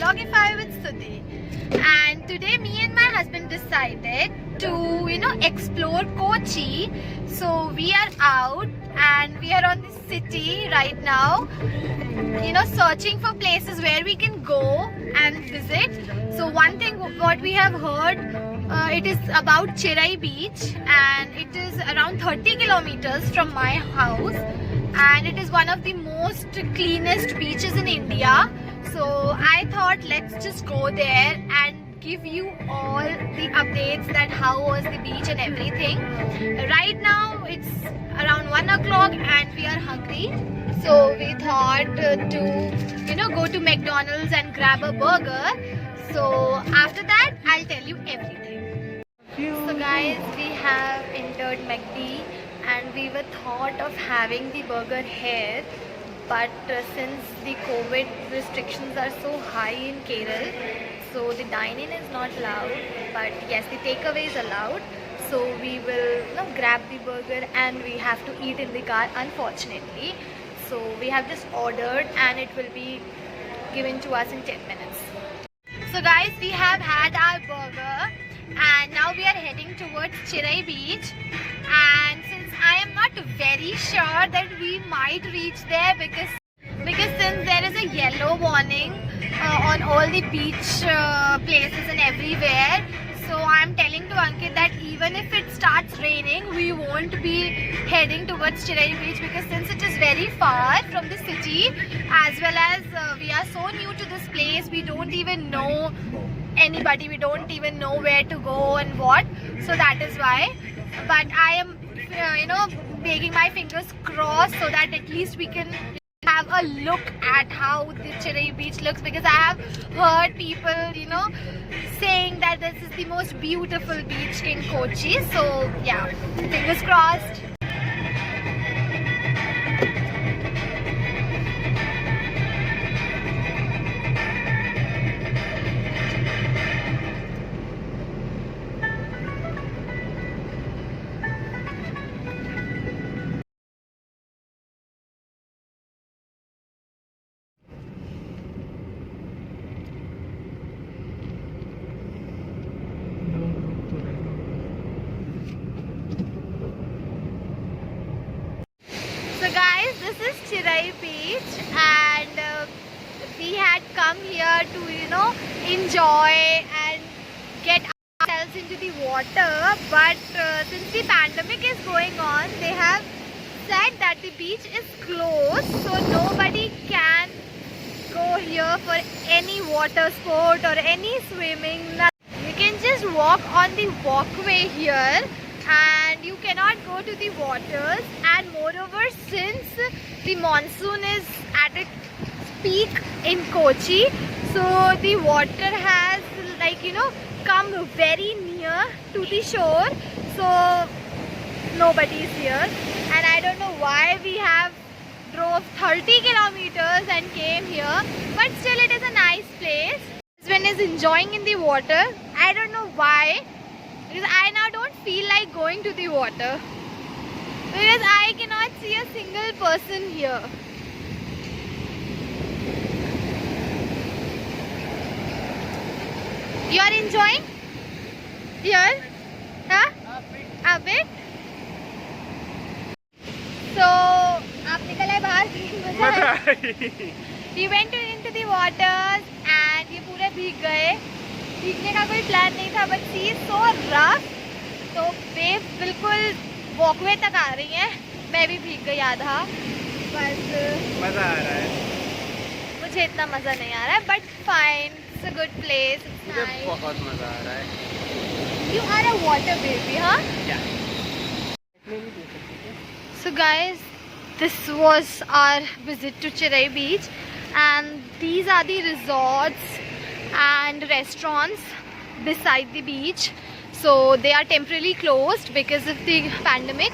Vlogify with Stuti. And today me and my husband decided to, explore Kochi. So we are out and we are on the city right now, searching for places where we can go and visit. So one thing what we have heard, it is about Chirai Beach, and it is around 30 kilometers from my house, and it is one of the most cleanest beaches in India. So I thought let's just go there and give you all the updates that how was the beach and everything. Right now it's around 1 o'clock and we are hungry. So we thought to go to McDonald's and grab a burger. So after that I'll tell you everything. So guys, we have entered McD and we were thought of having the burger here. But since the COVID restrictions are so high in Kerala, so the dine-in is not allowed, but yes, the takeaway is allowed. So we will grab the burger and we have to eat in the car, unfortunately. So we have just ordered and it will be given to us in 10 minutes. So guys, we have had our burger and now we are heading towards Chirai Beach. And since I am not very sure that we might reach there because since there is a yellow warning on all the beach places and everywhere, so I am telling to Ankit that even if it starts raining, we won't be heading towards Chirai Beach, because since it is very far from the city, as well as we are so new to this place, we don't even know anybody, we don't even know where to go and what. So that is why. But I am making my fingers crossed so that at least we can have a look at how the Chirai Beach looks, because I have heard people saying that this is the most beautiful beach in Kochi. So yeah, fingers crossed. So guys, this is Chirai Beach and we had come here to enjoy and get ourselves into the water, but since the pandemic is going on, they have said that the beach is closed, so nobody can go here for any water sport or any swimming. You can just walk on the walkway here and you cannot go to the waters. And moreover, since the monsoon is at its peak in Kochi, so the water has come very near to the shore, so nobody is here. And I don't know why we have drove 30 kilometers and came here, but still it is a nice place. Husband is enjoying in the water. I don't know why, because I now don't feel like going to the water, because I cannot see a single person here. You are enjoying here? Huh? A bit? So, आप निकले बाहर 3 बजे. We went into the waters and ये पूरे भीग गए. भीगने का कोई प्लान नहीं था, but sea is so rough. तो वेव बिल्कुल वॉकवे तक आ रही हैं. मैं भी भीग गई आधा. बस मज़ा आ रहा है. मुझे इतना मज़ा नहीं आ रहा है, but fine. It's a good place. It's nice. बहुत मज़ा आ रहा है. You are a water baby, huh? Yeah. So guys, this was our visit to Chirai Beach, and these are the resorts and restaurants beside the beach. So they are temporarily closed because of the pandemic,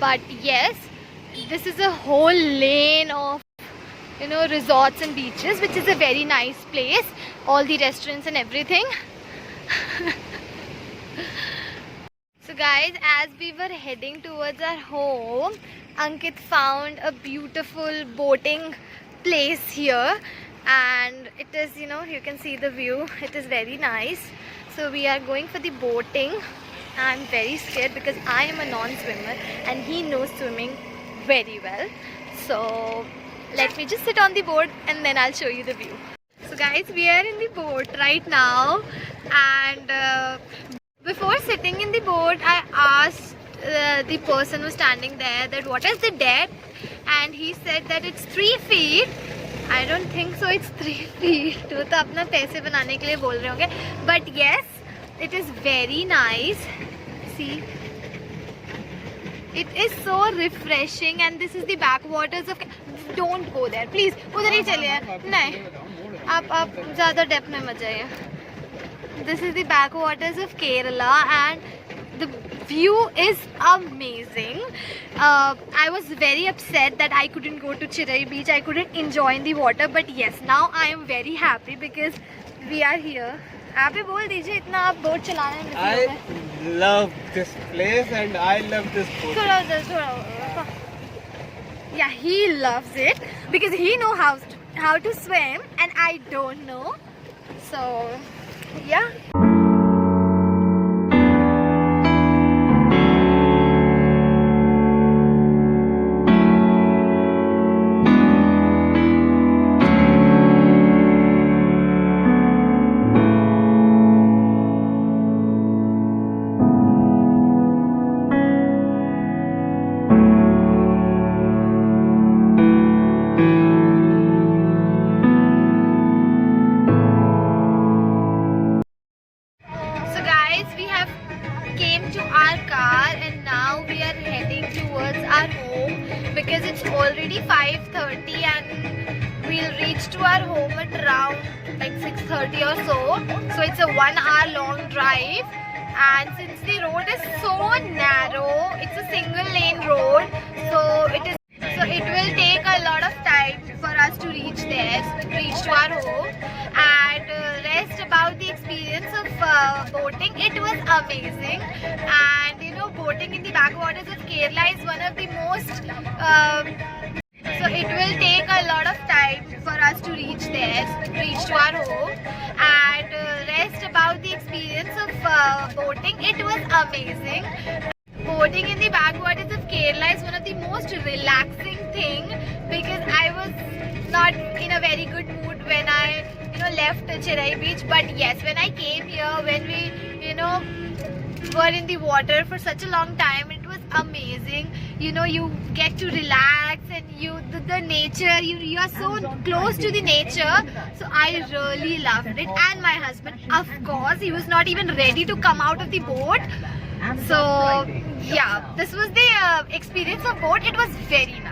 but yes, this is a whole lane of resorts and beaches, which is a very nice place. All the restaurants and everything. So guys, as we were heading towards our home, Ankit found a beautiful boating place here, and it is, you know, you can see the view. It is very nice. So we are going for the boating. I'm very scared because I am a non-swimmer and he knows swimming very well. So let me just sit on the boat and then I'll show you the view. So guys, we are in the boat right now, and before sitting in the boat I asked the person who was standing there that what is the depth, and he said that it's 3 feet. I don't think so it's 3 feet. वो तो अपना पैसे बनाने के लिए बोल रहे होंगे. But yes, it is very nice. See, it is so refreshing, and this is the backwaters of. Don't go there, please. उधर ही चलिए. नहीं, आप ज़्यादा डेप्थ में मत जाइए. This is the backwaters of Kerala, and the view is amazing. I was very upset that I couldn't go to Chirai beach. I couldn't enjoy in the water, but yes, now I am very happy because we are here. आप ही बोल दीजिए, इतना आप boat चलाने में busy हो गए. I love this place and I love this boat. थोड़ा उधर. Yeah, he loves it because he know how to swim and I don't know. So yeah. Because it's already 5:30 and we'll reach to our home at around like 6:30 or so. So it's a 1 hour long drive, and since the road is so narrow, it's a single lane road, so it will take a lot of time for us to reach to our home. And rest about the experience of boating, it was amazing. And you know, boating in the backwaters of Kerala is one of the most so it will take a lot of time for us to reach to our home. And rest about the experience of boating, it was amazing. Boating in the backwaters of Kerala is one of the most relaxing thing because I was not in a very good mood when I left Chirai beach. But yes, when I came here, when we were in the water for such a long time, it was amazing. You get to relax, and the nature, you are so close to the nature. So I really loved it. And my husband, of course, he was not even ready to come out of the boat. So yeah, this was the experience of boat. It was very nice.